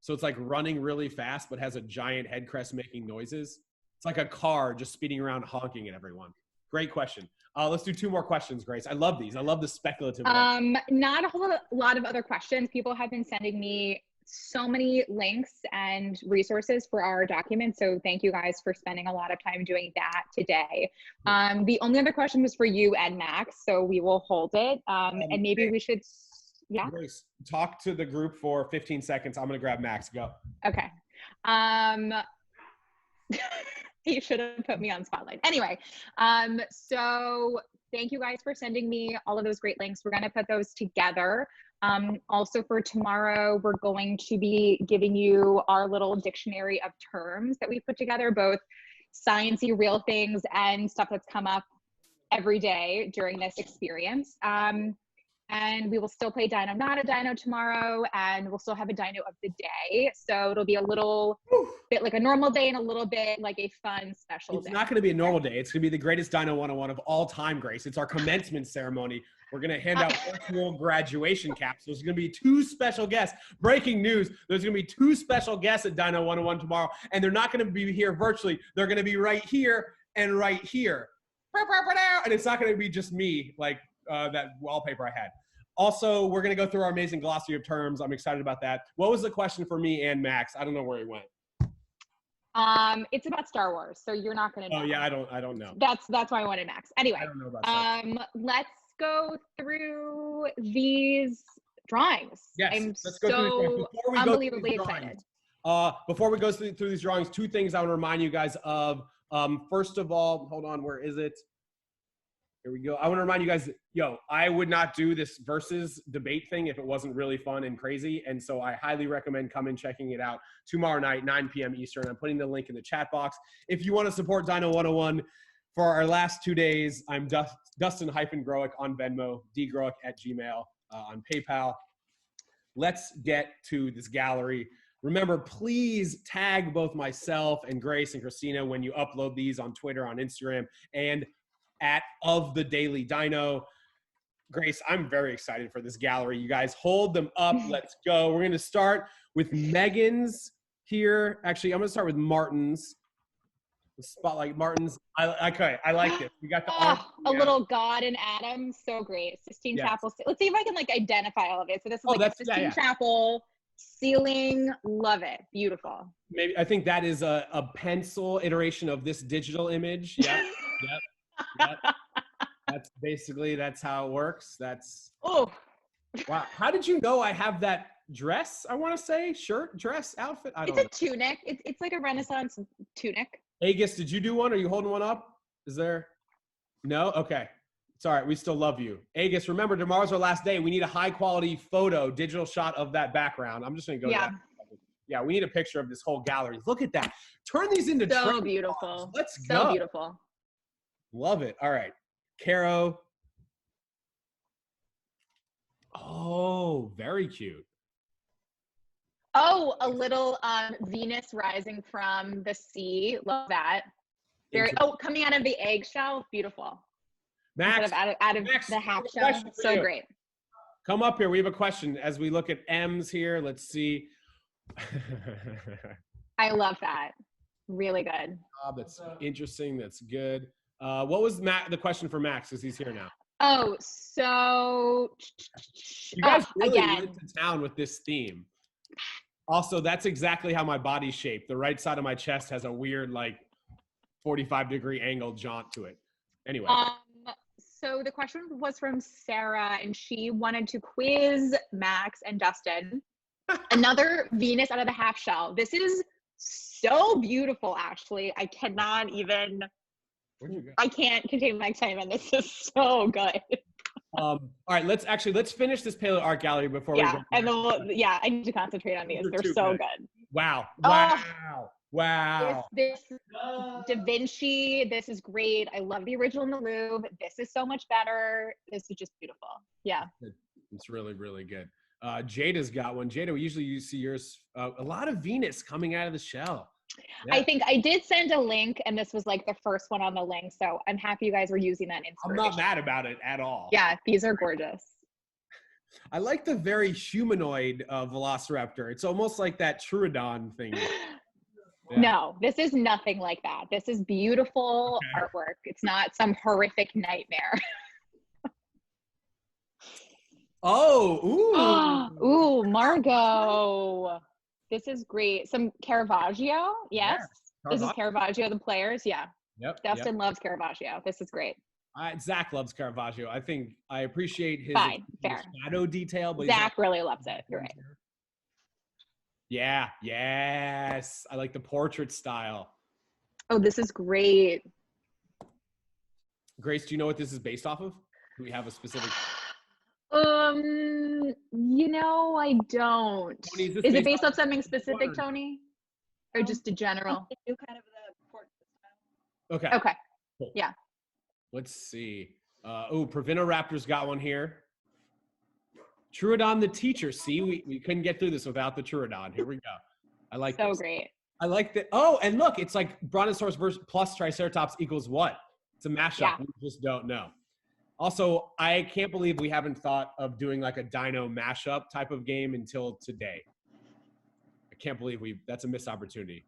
So it's like running really fast, but has a giant head crest making noises. It's like a car just speeding around honking at everyone. Great question. Let's do two more questions, Grace. I love these. I love the speculative ones. Not a whole lot of other questions. People have been sending me so many links and resources for our documents. So thank you guys for spending a lot of time doing that today. The only other question was for you and Max, so we will hold it. And maybe we should, yeah. Grace, talk to the group for 15 seconds. I'm gonna grab Max, go. Okay. He should have put me on spotlight. Anyway, so thank you guys for sending me all of those great links. We're going to put those together. Also for tomorrow, we're going to be giving you our little dictionary of terms that we put together, both sciencey real things and stuff that's come up every day during this experience. And we will still play Dino Not a Dino tomorrow, and we'll still have a Dino of the Day. So it'll be a little bit like a normal day and a little bit like a fun special day. It's not going to be a normal day. It's going to be the greatest Dino 101 of all time, Grace. It's our commencement ceremony. We're going to hand out virtual graduation caps. There's going to be 2 special guests. Breaking news, there's going to be 2 special guests at Dino 101 tomorrow, and they're not going to be here virtually. They're going to be right here and right here. And it's not going to be just me, like that wallpaper I had. Also, we're going to go through our amazing glossary of terms. I'm excited about that. What was the question for me and Max? I don't know where he went. It's about Star Wars, so you're not going to know. Oh yeah, I don't know. That's why I wanted Max. Anyway, I don't know about Star let's go through these drawings. Yes, let's go through these drawings. Unbelievably excited. Before we go through these drawings, 2 things I want to remind you guys of. First of all, hold on, where is it? Here we go. I want to remind you guys, I would not do this versus debate thing if it wasn't really fun and crazy. And so I highly recommend coming checking it out tomorrow night, 9 p.m. Eastern. I'm putting the link in the chat box. If you want to support Dino 101 for our last 2 days, I'm Dustin-Growick on Venmo, dgrowick@gmail on PayPal. Let's get to this gallery. Remember, please tag both myself and Grace and Christina when you upload these on Twitter, on Instagram, and at Of the Daily Dino. Grace, I'm very excited for this gallery. You guys hold them up. Let's go. We're going to start with Megan's here. Actually, I'm going to start with Martin's. The spotlight Martin's. I like this. We got the a little God and Adam. So great. Sistine Chapel. Let's see if I can identify all of it. So this is a Sistine Chapel ceiling. Love it. Beautiful. Maybe I think that is a pencil iteration of this digital image. Yeah. Yep. That's how it works. Wow. How did you know I have that dress? I want to say dress, outfit. I don't know. It's a tunic. It's like a Renaissance tunic. Agus, did you do one? Are you holding one up? Is there? No? Okay. It's all right. We still love you. Agus, remember, tomorrow's our last day. We need a high quality photo, digital shot of that background. I'm just going to go there. Yeah, we need a picture of this whole gallery. Look at that. Turn these into so beautiful. Bombs. Let's go. So beautiful. Love it. All right. Caro. Oh, very cute. Oh, a little Venus rising from the sea. Love that. Coming out of the eggshell. Beautiful. Max. Out of the half shell. So great. Come up here. We have a question as we look at M's here. Let's see. I love that. Really good. That's interesting. That's good. What was the question for Max? Because he's here now. Oh, so you guys really went to town with this theme. Also, that's exactly how my body's shaped. The right side of my chest has a weird, 45-degree angle jaunt to it. Anyway. So the question was from Sarah, and she wanted to quiz Max and Dustin. Another Venus out of the half shell. This is so beautiful, actually. I can't contain my excitement. This is so good. All right, let's finish this Paleo art gallery before we go. And I need to concentrate on these. They're so good. Wow. This Da Vinci, this is great. I love the original in the Louvre. This is so much better. This is just beautiful. Yeah. It's really, really good. Jada's got one. Jada, usually you see yours. A lot of Venus coming out of the shell. Yeah. I think I did send a link, and this was the first one on the link. So I'm happy you guys were using that inspiration. I'm not mad about it at all. Yeah, these are gorgeous. I like the very humanoid Velociraptor. It's almost like that Troodon thing. Yeah. No, this is nothing like that. This is beautiful artwork. It's not some horrific nightmare. Ooh, Margot. This is great. Some Caravaggio. Yes. This is Caravaggio, the players. Yeah. Yep. Dustin loves Caravaggio. This is great. Zach loves Caravaggio. I think I appreciate his shadow detail. But Zach really loves it. You're right. Yeah. Yes. I like the portrait style. Oh, this is great. Grace, do you know what this is based off of? Do we have a specific? I don't. Tony, is this Is it based based off off something one specific, or- Tony? Or just a general? Do kind of the pork style. Okay. Okay. Cool. Yeah. Let's see. Provinoraptor's got one here. Troodon the teacher. See, we couldn't get through this without the Troodon. Here we go. I like So this. great. I like that. Oh, and look, it's like Brontosaurus versus plus Triceratops equals what? It's a mashup. Yeah. We just don't know. Also, I can't believe we haven't thought of doing like a Dino mashup type of game until today. I can't believe that's a missed opportunity.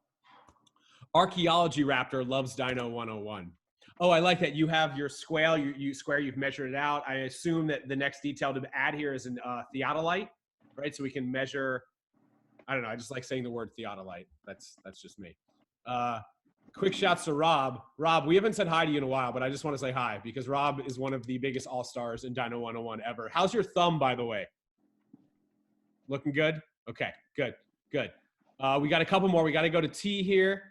Archaeology Raptor loves Dino 101. Oh, I like that you have your square. You've measured it out. I assume that the next detail to add here is an theodolite, right? So we can measure. I don't know. I just like saying the word theodolite. That's just me. Quick shouts to Rob. Rob, we haven't said hi to you in a while, but I just want to say hi because Rob is one of the biggest all-stars in Dino 101 ever. How's your thumb, by the way? Looking good? Okay, good. We got a couple more. We got to go to T here.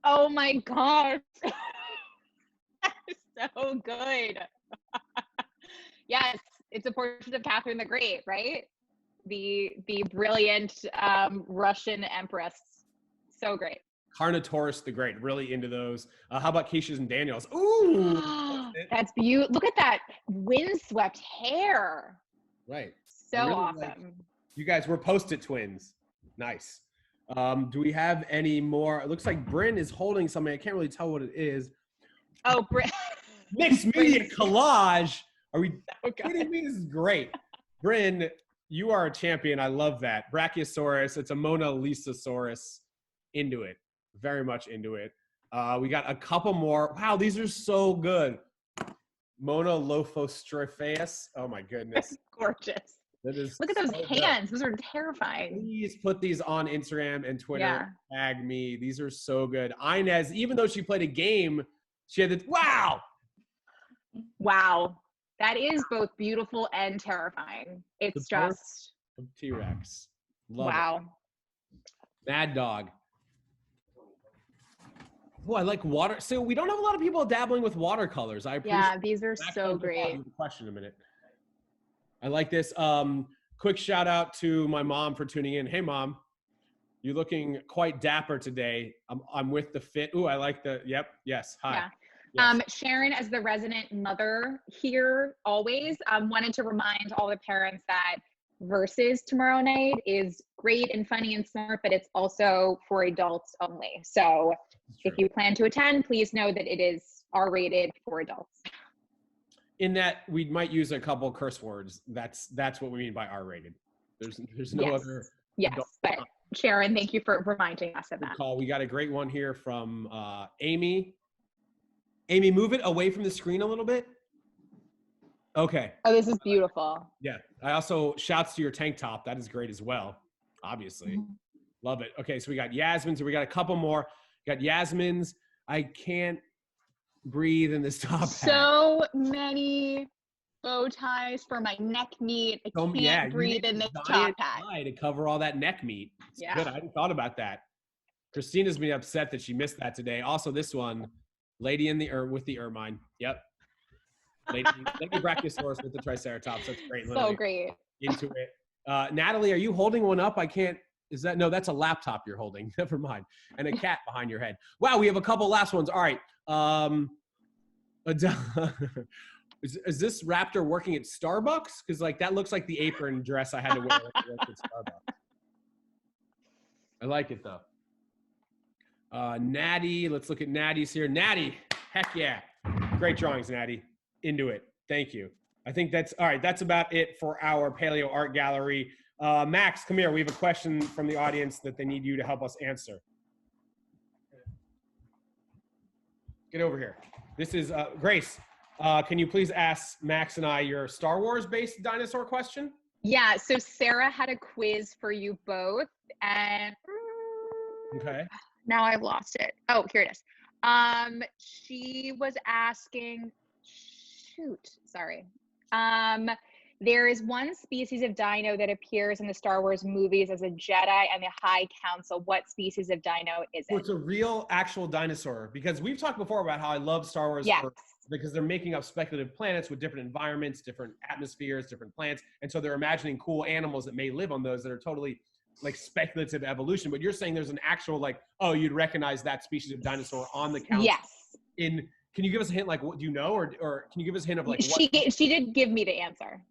Oh my gosh. That is so good. Yes, it's a portrait of Catherine the Great, right? The brilliant Russian empress. So great. Carnotaurus the Great, really into those. How about Keisha's and Daniel's? Ooh, That's beautiful. Look at that windswept hair. right. So I really awesome. like- You guys were Post-it twins. Nice. Do we have any more? It looks like Bryn is holding something. I can't really tell what it is. Oh, Mixed media collage. Are we Okay. kidding me? This is great. Bryn, you are a champion. I love that. Brachiosaurus. It's a Mona Lisasaurus. Into it. Very much into it. We got a couple more. Wow, these are so good. Mona Lophostropheus. Oh my goodness. Gorgeous. That is Look at those so good. hands. Those are terrifying. Please put these on Instagram and Twitter. Yeah. Tag me. These are so good. Inez, even though she played a game, she had the wow. Wow. That is both beautiful and terrifying. It's The birth just, of T-Rex. Love wow. it. Mad Dog. Oh, I like water. So we don't have a lot of people dabbling with watercolors. I appreciate Yeah, these are Max, so I'll pause great. with the question in a minute. I like this. Quick shout out to my mom for tuning in. Hey, Mom. You're looking quite dapper today. I'm with the fit. Ooh, I like the, yep, yes, hi. Yeah. Yes. Sharon, as the resident mother here, always wanted to remind all the parents that Versus tomorrow night is great and funny and smart, but it's also for adults only. So if you plan to attend, please know that it is R-rated for adults. In that we might use a couple curse words. That's what we mean by R-rated. There's no Yes. other Yes, adult but Sharon, thank you for reminding us of that. call. We got a great one here from Amy. Amy, move it away from the screen a little bit. Okay. Oh, this is beautiful. Yeah. I also shouts to your tank top. That is great as well. Obviously. Love it. Okay. So we got Yasmin's. We got a couple more. We got Yasmin's. I can't breathe in this top hat. So many bow ties for my neck meat. I So, can't yeah, you breathe need in a this top giant hat. tie to cover all that neck meat. It's Yeah. good. I hadn't thought about that. Christina's been upset that she missed that today. Also, this one, Lady in the with the ermine. Yep. Lady Brachiosaurus with the Triceratops. That's great. So Literally great. into it. Natalie, are you holding one up? I can't. Is that no? That's a laptop you're holding. Never mind. And a cat behind your head. Wow, we have a couple last ones. All right. Is this raptor working at Starbucks? Because like that looks like the apron dress I had to wear when I worked at Starbucks. I like it though. Natty, let's look at Natty's here. Natty, heck yeah. Great drawings, Natty. Into it. Thank you. I think that's all right. That's about it for our Paleo Art Gallery. Max, come here. We have a question from the audience that they need you to help us answer. Get over here. This is Grace. Can you please ask Max and I your Star Wars-based dinosaur question? Yeah, so Sarah had a quiz for you both, and Okay. now I've lost it. Oh, here it is. She was asking, shoot, sorry. There is one species of dino that appears in the Star Wars movies as a Jedi and the High Council. What species of dino is So it? it's a real, actual dinosaur. Because we've talked before about how I love Star Wars Yes. because they're making up speculative planets with different environments, different atmospheres, different plants. And so they're imagining cool animals that may live on those that are totally like speculative evolution. But you're saying there's an actual like, oh, you'd recognize that species of dinosaur on the council. Yes. Can you give us a hint, like what do you know, or can you give us a hint of like what? She did give me the answer.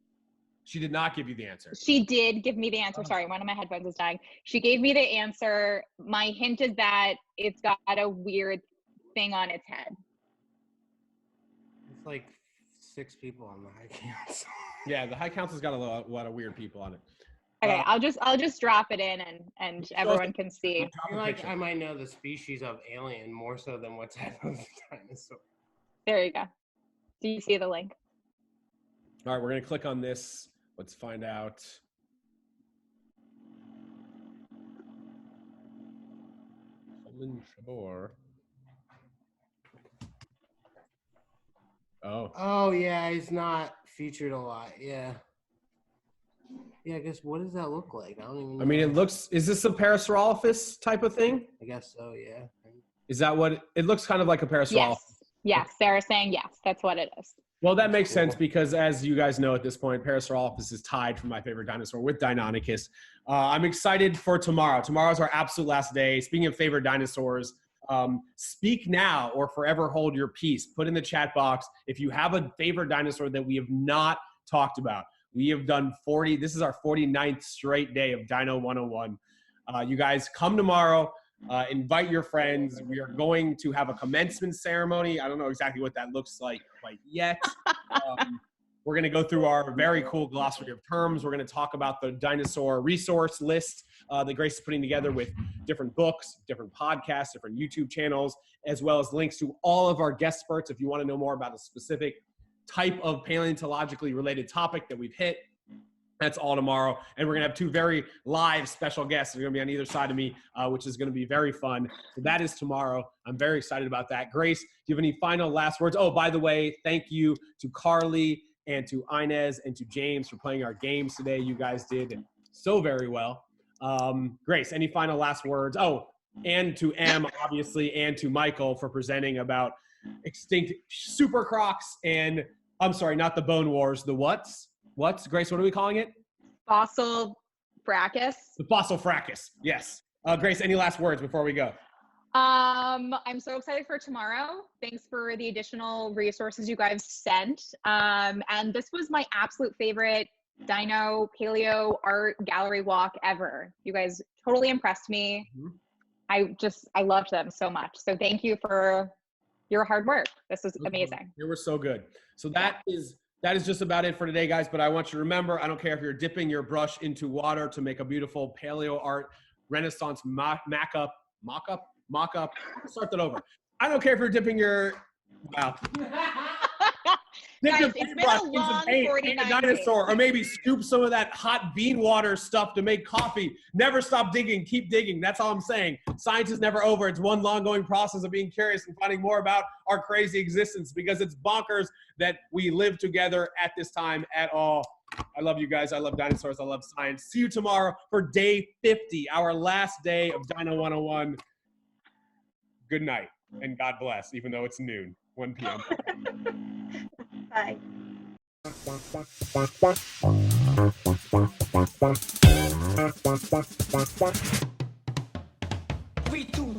She did not give you the answer. She did give me the answer. Sorry, one of my headphones is dying. She gave me the answer. My hint is that it's got a weird thing on its head. It's like 6 people on the High Council. Yeah, the High Council's got a lot of weird people on it. Okay, I'll just drop it in and everyone can see. I feel like I might know the species of alien more so than what type of dinosaur. There you go. Do you see the link? All right, we're gonna click on this. Let's find out. Shore. Oh. Oh yeah, he's not featured a lot. Yeah. Yeah, I guess what does that look like? I don't even know. I mean, it looks. Is this a Parasaurolophus type of thing? I guess so. Yeah. Is that what it looks kind of like a Parasaurolophus? Yes. Yes, Sarah's saying yes. That's what it is. Well, that makes sense because, as you guys know at this point, Parasaurolophus is tied for my favorite dinosaur with Deinonychus. I'm excited for tomorrow. Tomorrow's our absolute last day. Speaking of favorite dinosaurs, speak now or forever hold your peace. Put in the chat box if you have a favorite dinosaur that we have not talked about. We have done 40. This is our 49th straight day of Dino 101. You guys come tomorrow. Invite your friends. We are going to have a commencement ceremony. I don't know exactly what that looks like quite yet. We're going to go through our very cool glossary of terms. We're going to talk about the dinosaur resource list that Grace is putting together with different books, different podcasts, different YouTube channels, as well as links to all of our guest experts. If you want to know more about a specific type of paleontologically related topic that we've hit, that's all tomorrow. And we're going to have 2 very live special guests. They're going to be on either side of me, which is going to be very fun. So that is tomorrow. I'm very excited about that. Grace, do you have any final last words? Oh, by the way, thank you to Carly and to Inez and to James for playing our games today. You guys did so very well. Grace, any final last words? Oh, and to M, obviously, and to Michael for presenting about extinct super crocs and, I'm sorry, not the Bone Wars, the what's? Grace, what are we calling it? Fossil FRACAS. The fossil FRACAS, yes. Grace, any last words before we go? I'm so excited for tomorrow. Thanks for the additional resources you guys sent. And this was my absolute favorite Dino Paleo art gallery walk ever. You guys totally impressed me. Mm-hmm. I loved them so much. So thank you for your hard work. This was amazing. They were so good. So that is just about it for today, guys. But I want you to remember, I don't care if you're dipping your brush into water to make a beautiful paleo art, Renaissance mock-up. Start that over. I don't care if you're dipping your, wow. Guys, it's been a long 49 dinosaur, or maybe scoop some of that hot bean water stuff to make coffee. Never stop digging. Keep digging. That's all I'm saying. Science is never over. It's one long going process of being curious and finding more about our crazy existence, because it's bonkers that we live together at this time at all. I love you guys. I love dinosaurs. I love science. See you tomorrow for day 50, our last day of Dino 101. Good night and God bless, even though it's noon, 1 p.m. Bye. We do